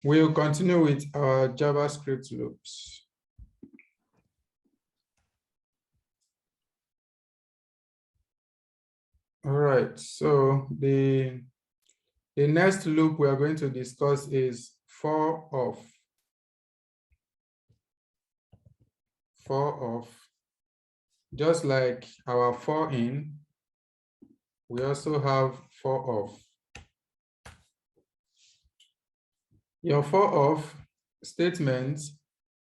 We'll continue with our JavaScript loops. All right, so the next loop we are going to discuss is for of. For of. Just like our for in, we also have for of. Your for of statement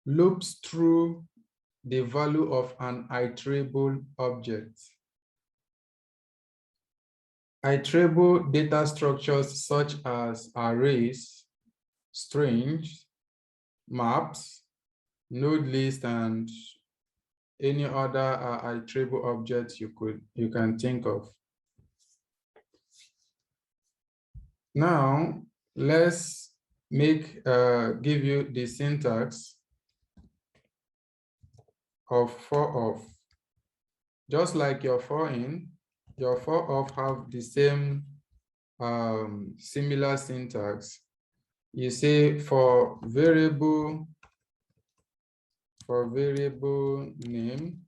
loops through the value of an iterable object. Iterable data structures such as arrays, strings, maps, node list, and any other iterable objects you can think of. Now, let's give you the syntax of for of. Just like your for in, your for of have the same similar syntax. You say for variable name,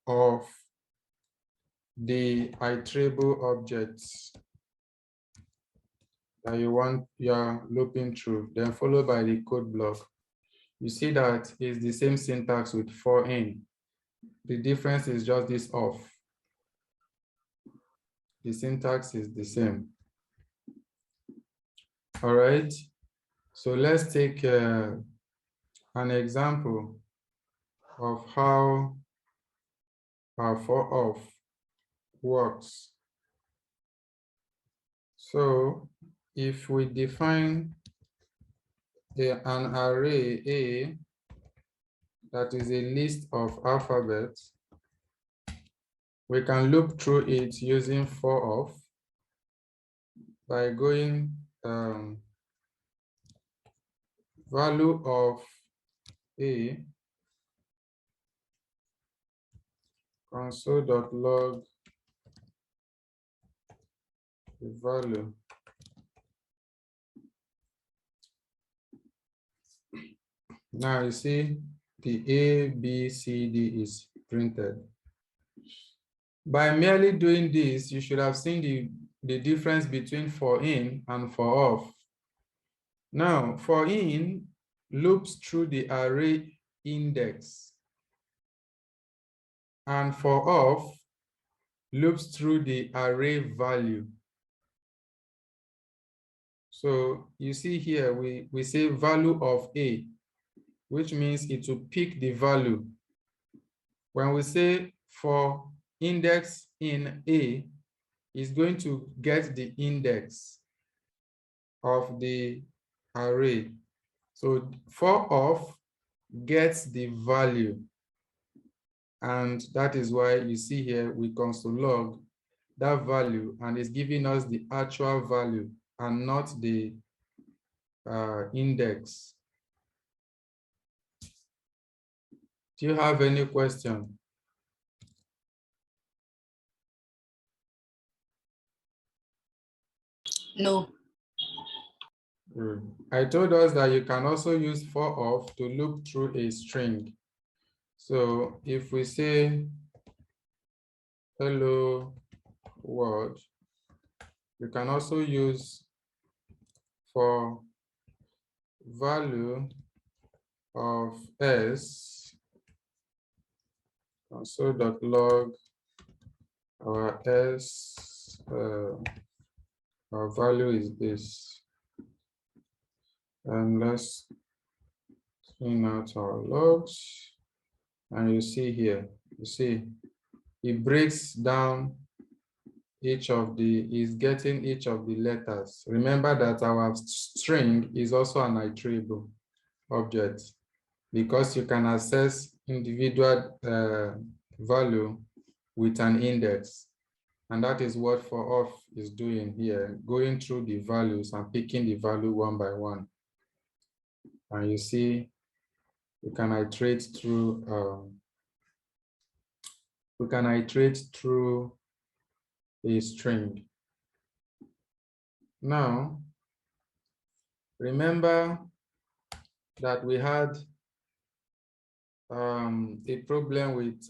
of the iterable objects that you are looping through, then followed by the code block. You see that it's the same syntax with for in. The difference is just this of. The syntax is the same. All right. So let's take an example of how our for of works. So if we define an array A that is a list of alphabets, we can loop through it using for of by going value of A console.log the value. Now you see the A, B, C, D is printed. By merely doing this, you should have seen the difference between for in and for of. Now, for in loops through the array index, and for of loops through the array value. So you see here, we say value of A, which means it will pick the value. When we say for index in A, is going to get the index of the array. So for of gets the value. And that is why you see here we console log that value, and it's giving us the actual value and not the index. Do you have any question? No. I told us that you can also use for of to loop through a string. So if we say hello world, you can also use for value of s console.log our s our value is this, and let's clean out our logs. And you see here, you see it breaks down is getting each of the letters. Remember that our string is also an iterable object because you can access individual value with an index. And that is what for of is doing here, going through the values and picking the value one by one. And you see, we can iterate through a string. Now, remember that we had a problem with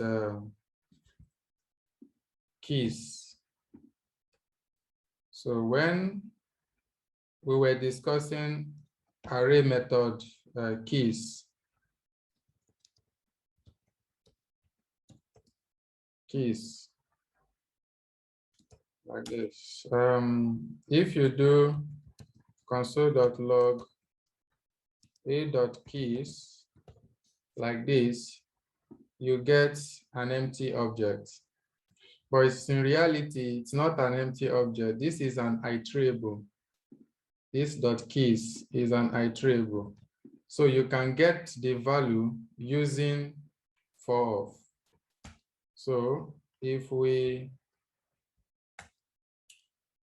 keys. So when we were discussing array method keys, like this. If you do console.log a.keys like this, you get an empty object. But in reality, it's not an empty object. This is an iterable. This .keys is an iterable. So you can get the value using for. So if we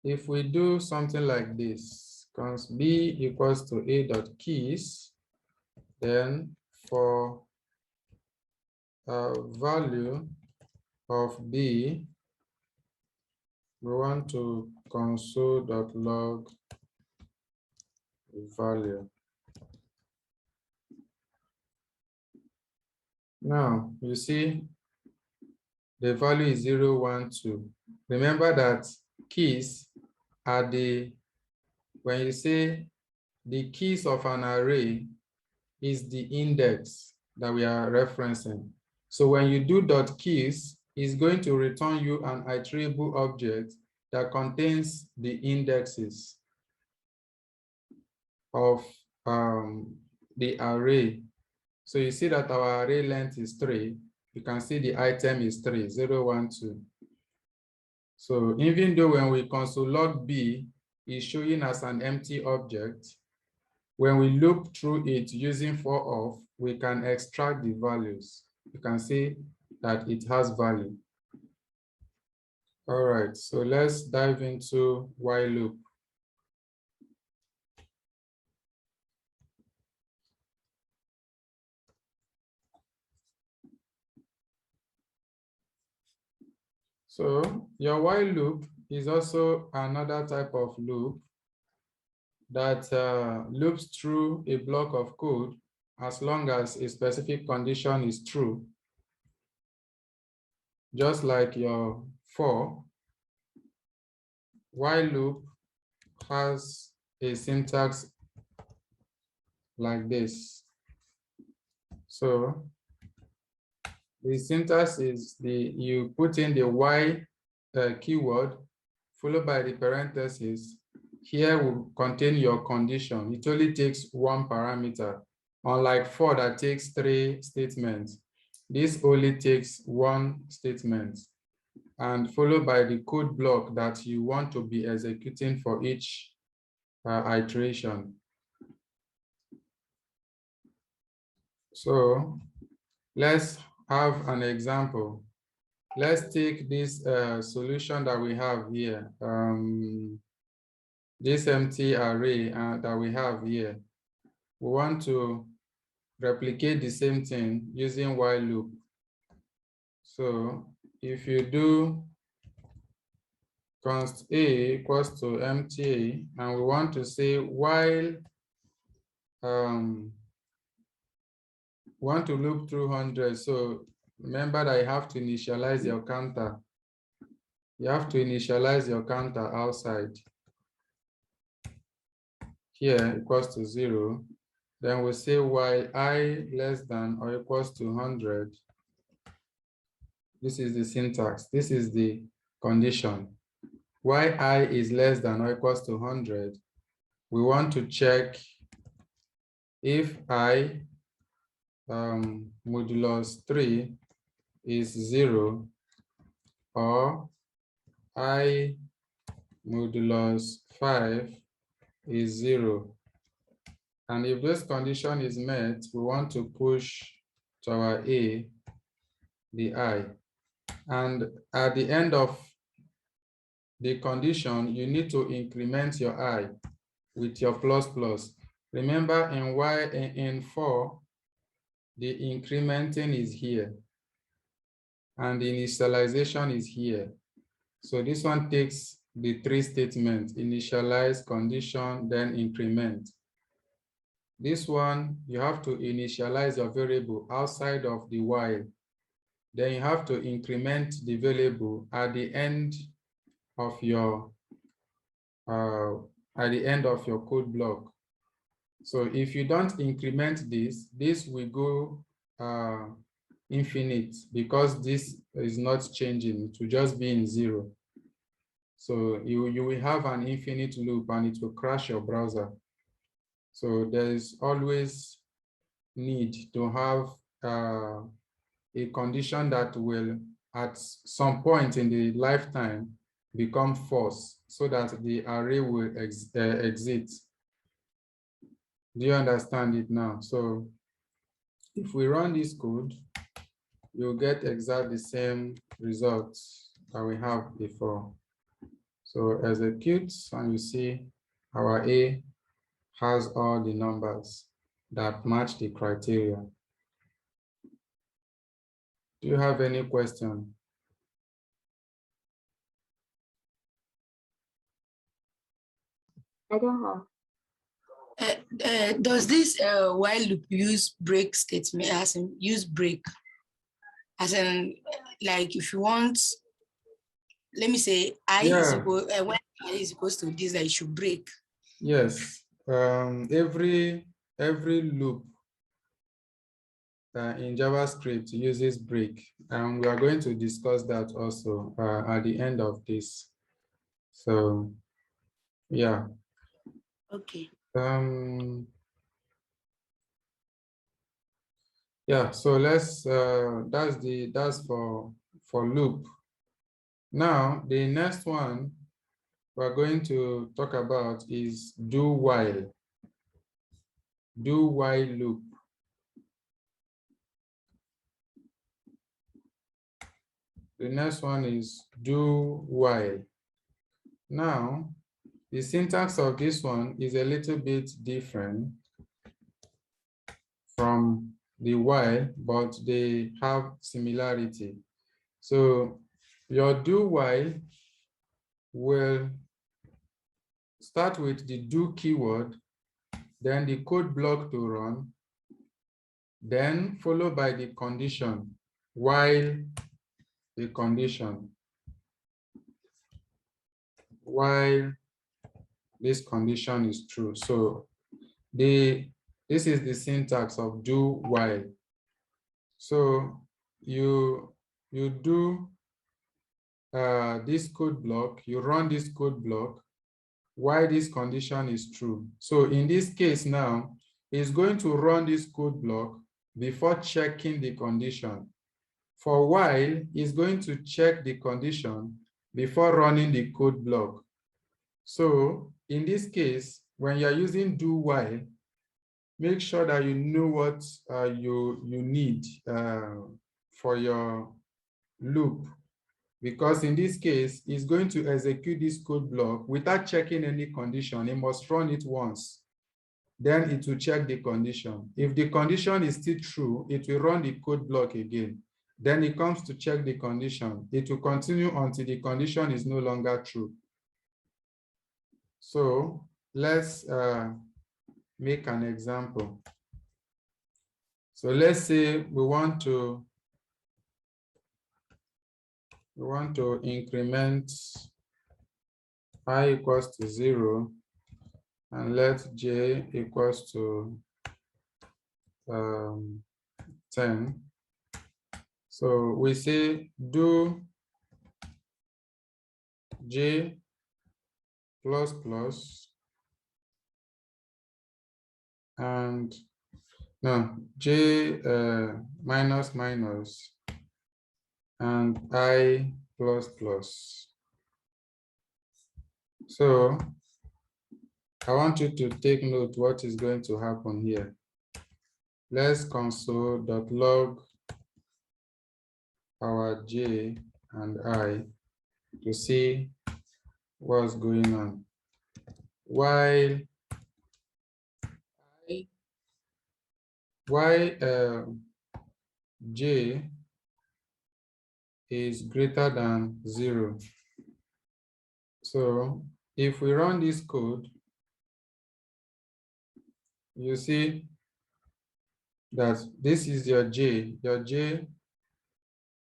do something like this, const b equals to a.keys, then for value of b, we want to console.log value. Now you see the value is 0, 1, 2. Remember that keys are when you say the keys of an array is the index that we are referencing. So when you do .keys, it's going to return you an iterable object that contains the indexes of the array. So you see that our array length is 3. You can see the item is 3, 0, 1, 2. So even though when we console log b is showing as an empty object, when we loop through it using for, we can extract the values. You can see that it has value. All right, so let's dive into while loop. So your while loop is also another type of loop that loops through a block of code as long as a specific condition is true. Just like your for, while loop has a syntax like this. So the syntax is you put in the while keyword followed by the parentheses. Here will contain your condition. It only takes one parameter, unlike for that takes 3 statements. This only takes one statement, and followed by the code block that you want to be executing for each iteration. So let's have an example. Let's take this solution that we have here, this empty array that we have here. We want to replicate the same thing using while loop. So if you do const a equals to empty, and we want to say while want to loop through 100. So remember that you have to initialize your counter. You have to initialize your counter outside. Here equals to 0. Then we say while I less than or equals to 100. This is the syntax. This is the condition. While I is less than or equals to 100, we want to check if I modulus 3 is 0 or I modulus 5 is 0. And if this condition is met, we want to push to our A, the I. And at the end of the condition, you need to increment your I with your plus plus. Remember in for, the incrementing is here and the initialization is here. So this one takes the three statements: initialize, condition, then increment. This one, you have to initialize your variable outside of the while. Then you have to increment the variable at the end of your code block. So if you don't increment this, this will go infinite, because this is not changing. It will just be in 0. So you will have an infinite loop and it will crash your browser. So there is always need to have a condition that will, at some point in the lifetime, become false, so that the array will exit. Do you understand it now? So if we run this code, you'll get exactly the same results that we have before. So execute, and you see our A has all the numbers that match the criteria. Do you have any question? I don't have. Does this while loop use break statement, as in use break? As in, like if you want, let me say I is equal, when I is equals to this, I should break. Yes, every loop in JavaScript uses break, and we are going to discuss that also at the end of this. So, yeah. Okay. Yeah. So let's. That's for loop. Now the next one we're going to talk about is do while. Do while loop. The next one is do while. Now, the syntax of this one is a little bit different from the while, but they have similarity. So your do while will start with the do keyword, then the code block to run, then followed by the condition, while the condition, while this condition is true. So this is the syntax of do while. So you do this code block, you run this code block while this condition is true. So in this case now, it's going to run this code block before checking the condition. For while, it's going to check the condition before running the code block. So in this case, when you're using do while, make sure that you know what you need for your loop, because in this case, it's going to execute this code block without checking any condition. It must run it once. Then it will check the condition. If the condition is still true, it will run the code block again. Then it comes to check the condition. It will continue until the condition is no longer true. So let's make an example. So let's say we want to increment I equals to 0 and let j equals to 10. So we say do j plus plus and no, j minus minus and I plus plus. So I want you to take note what is going to happen here. Let's console.log our j and I to see what's going on. While j is greater than 0. So if we run this code, you see that this is your J. Your J,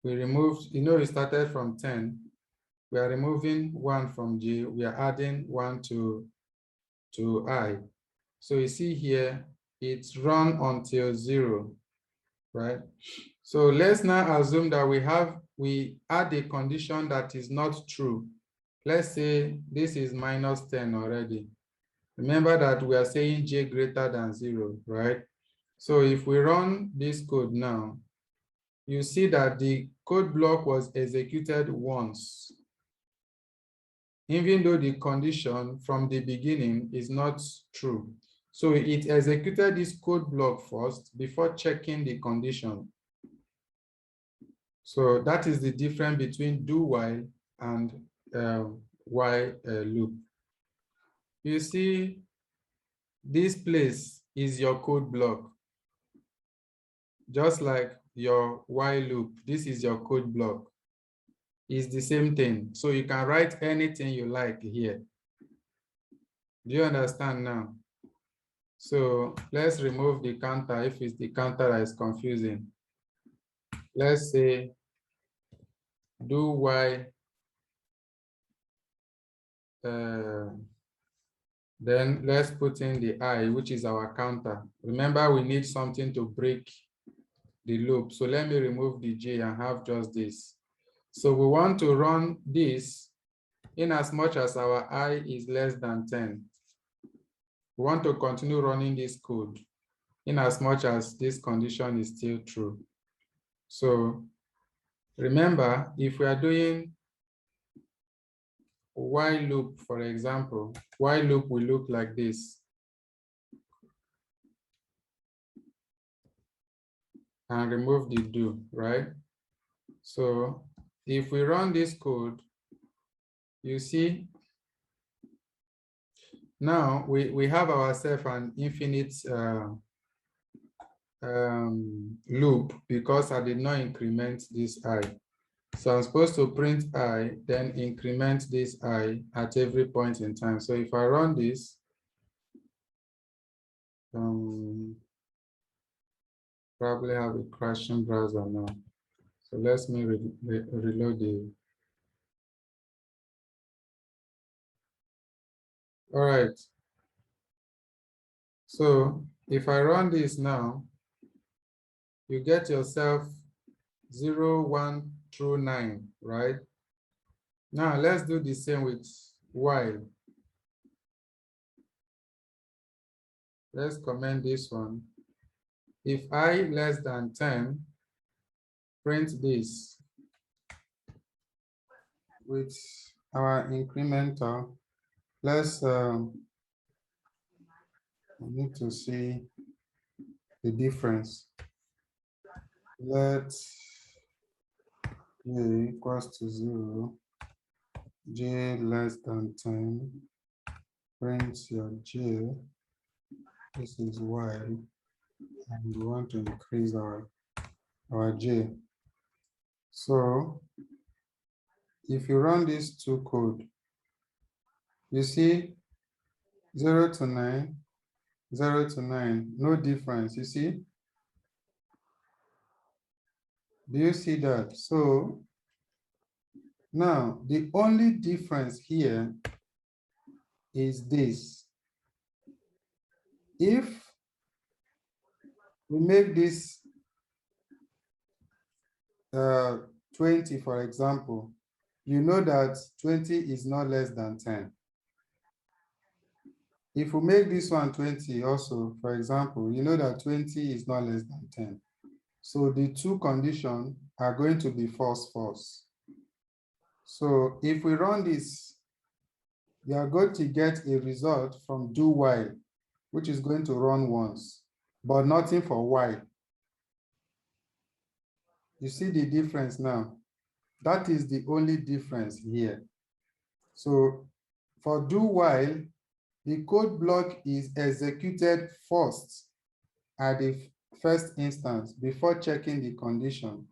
we removed, we started from 10. We are removing 1 from J. We are adding 1 to I. So you see here, it's run until 0, right? So let's now assume that we add a condition that is not true. Let's say this is -10 already. Remember that we are saying J greater than 0, right? So if we run this code now, you see that the code block was executed once, even though the condition from the beginning is not true. So it executed this code block first before checking the condition. So that is the difference between do while and while loop. You see, this place is your code block. Just like your while loop, this is your code block. It's the same thing. So you can write anything you like here. Do you understand now? So let's remove the counter if it's the counter that is confusing. Let's say do while, then let's put in the I, which is our counter. Remember, we need something to break the loop. So let me remove the J and have just this. So we want to run this in as much as our I is less than 10. We want to continue running this code in as much as this condition is still true. So remember, if we are doing while loop, for example, while loop will look like this. And remove the do, right? So if we run this code, you see, now we have ourselves an infinite loop because I did not increment this I. So I'm supposed to print I, then increment this I at every point in time. So if I run this, probably have a crashing browser now. So let me reload the. All right. So if I run this now, you get yourself 0, 1 through 9, right? Now let's do the same with while. Let's comment this one. If I less than 10, print this with our incremental. Let's I need to see the difference. Let J equals to 0, J less than 10, print your J. This is while, and we want to increase our J. So if you run these two code, you see 0 to 9, 0 to 9, no difference, you see? Do you see that? So now the only difference here is this. If we make this 20, for example, you know that 20 is not less than 10. If we make this one 20 also, for example, you know that 20 is not less than 10. So the two conditions are going to be false, false. So if we run this, you are going to get a result from do while, which is going to run once, but nothing for while. You see the difference now? That is the only difference here. So for do while, the code block is executed first at the first instance before checking the condition.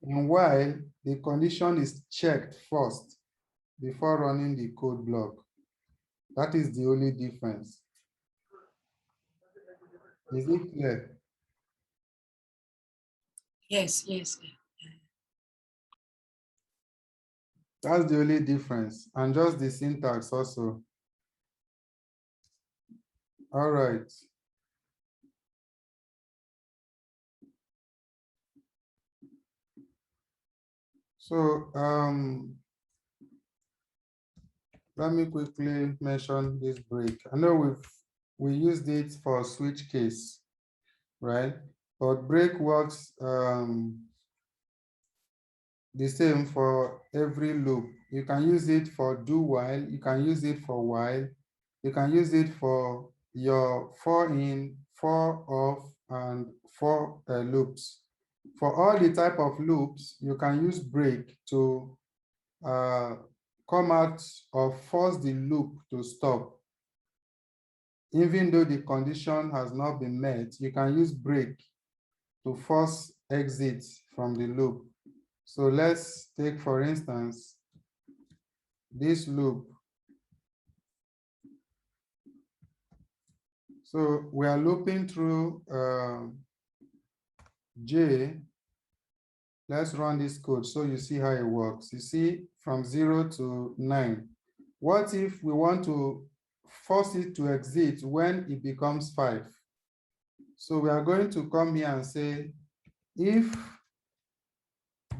And while the condition is checked first before running the code block. That is the only difference. Is it clear? Yes, yes. That's the only difference, and just the syntax also. All right. So let me quickly mention this break. I know we used it for switch case, right? But break works the same for every loop. You can use it for do while, you can use it for while, you can use it for your for in, for off, and for loops. For all the type of loops, you can use break to come out or force the loop to stop. Even though the condition has not been met, you can use break to force exit from the loop. So let's take, for instance, this loop. So we are looping through J. Let's run this code so you see how it works. You see from 0 to 9. What if we want to force it to exit when it becomes 5? So we are going to come here and say, if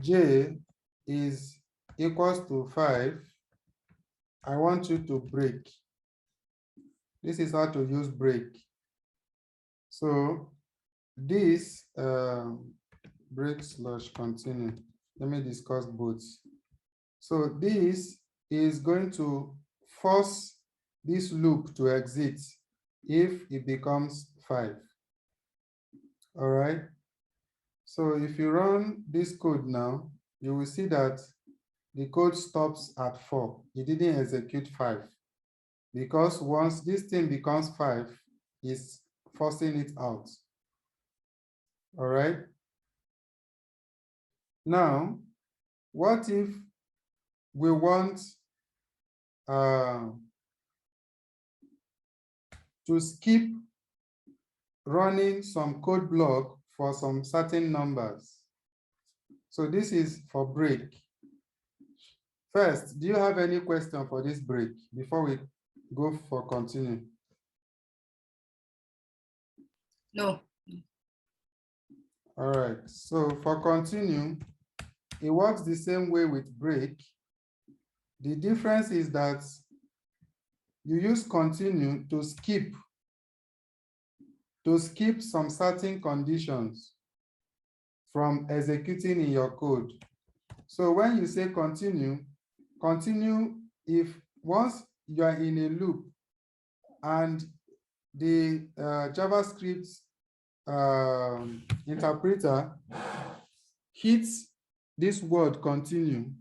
J is equals to 5, I want you to break. This is how to use break. So this break / continue. Let me discuss both. So this is going to force this loop to exit if it becomes 5. All right. So if you run this code now, you will see that the code stops at 4. It didn't execute 5 because once this thing becomes 5, it's forcing it out. All right. Now, what if we want to skip running some code block for some certain numbers? So this is for break. First, do you have any question for this break before we go for continue? No. All right, so for continue, it works the same way with break. The difference is that you use continue to skip some certain conditions from executing in your code. So when you say continue if once you are in a loop and the JavaScript interpreter hits this word continue,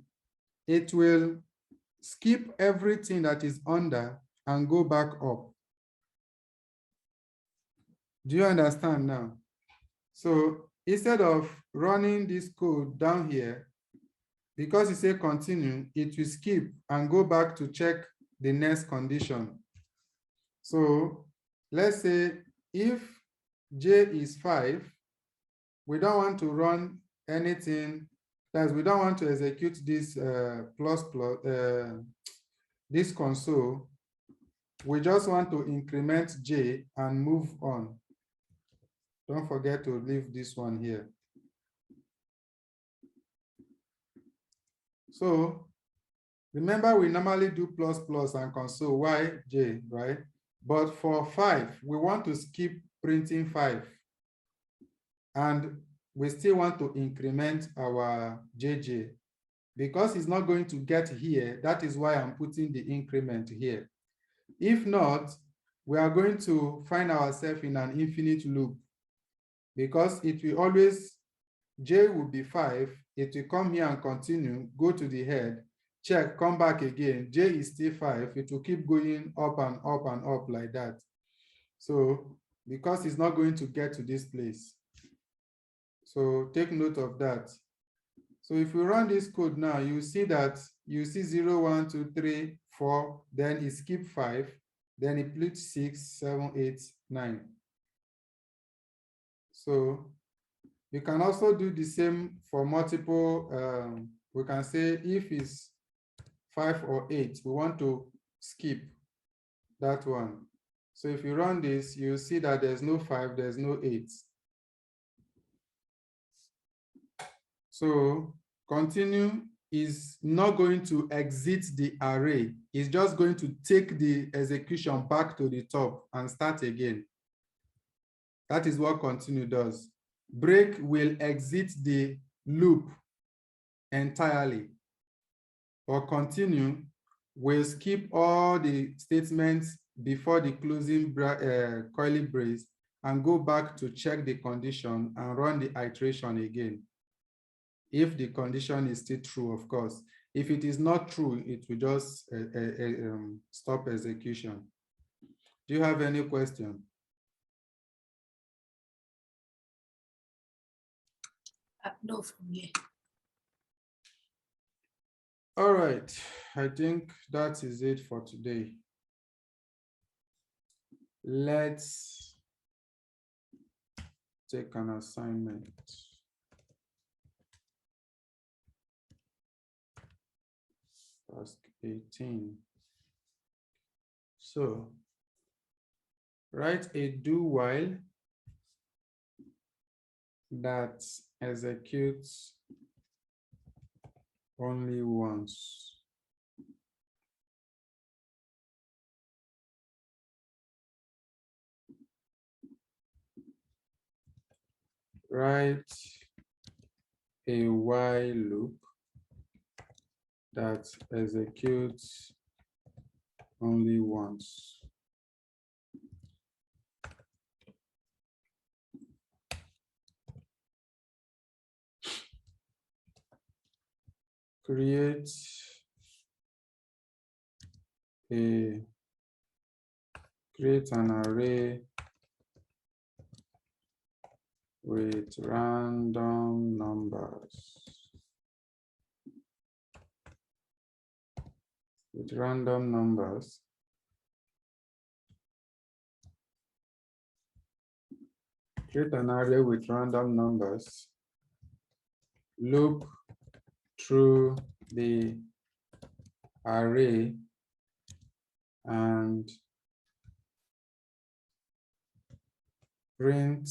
it will skip everything that is under and go back up. Do you understand now? So instead of running this code down here, because you say continue, it will skip and go back to check the next condition. So let's say if J is 5, we don't want to run anything, that we don't want to execute this this console. We just want to increment J and move on. Don't forget to leave this one here. So remember, we normally do plus and console Y, J, right? But for 5, we want to skip printing 5. And we still want to increment our JJ. Because it's not going to get here, that is why I'm putting the increment here. If not, we are going to find ourselves in an infinite loop, because it will always, J will be 5, it will come here and continue, go to the head, check, come back again, J is still 5, it will keep going up and up and up like that. So because it's not going to get to this place. So take note of that. So if we run this code now, you see that you see 0, 1, 2, 3, 4, then it skip 5, then it splits 6, 7, 8, 9. So you can also do the same for multiple. We can say if it's 5 or 8, we want to skip that one. So if you run this, you see that there's no 5, there's no 8. So continue is not going to exit the array. It's just going to take the execution back to the top and start again. That is what continue does. Break will exit the loop entirely, or continue will skip all the statements before the closing curly brace and go back to check the condition and run the iteration again. If the condition is still true, of course. If it is not true, it will just stop execution. Do you have any question? No, from here. All right, I think that is it for today. Let's take an assignment. Task 18. So write a do while that executes only once. Write a while loop that executes only once. Create an array with random numbers. With random numbers. Create an array with random numbers. Loop through the array and print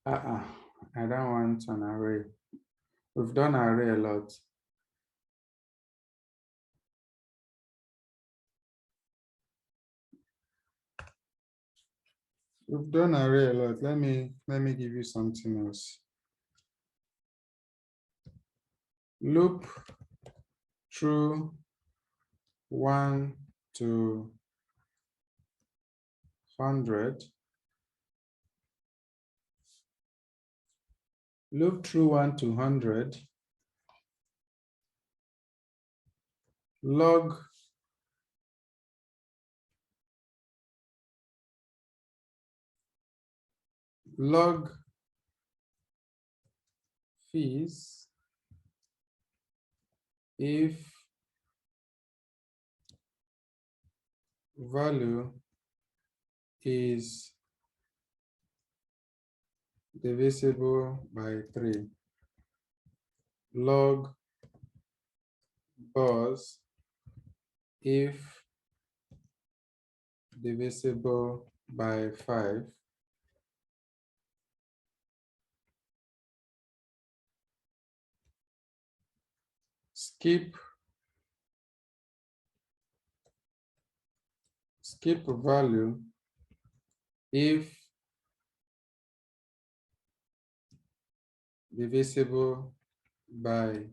I don't want an array. We've done array a lot. We've done array a lot. Let me give you something else. Loop through 1 to 100. Loop through 1 to 100. Log fees if value is divisible by 3. Log bus if divisible by 5. Skip value if divisible by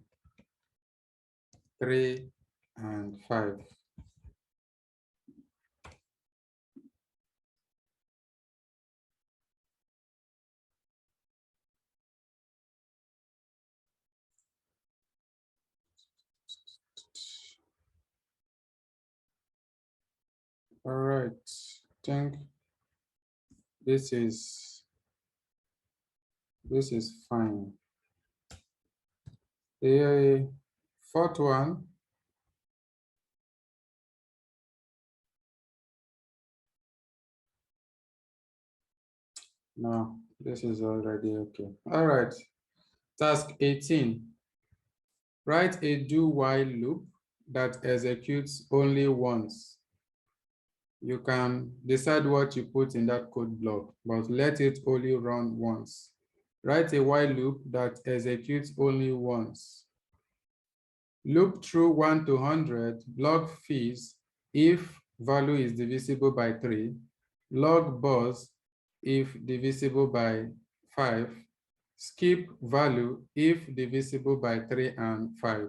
3 and 5. All right, I think this is This is fine. The fourth one. No, this is already okay. All right. Task 18. Write a do-while loop that executes only once. You can decide what you put in that code block, but let it only run once. Write a while loop that executes only once. Loop through 1 to 100, log fees if value is divisible by 3, log buzz if divisible by 5, skip value if divisible by 3 and 5.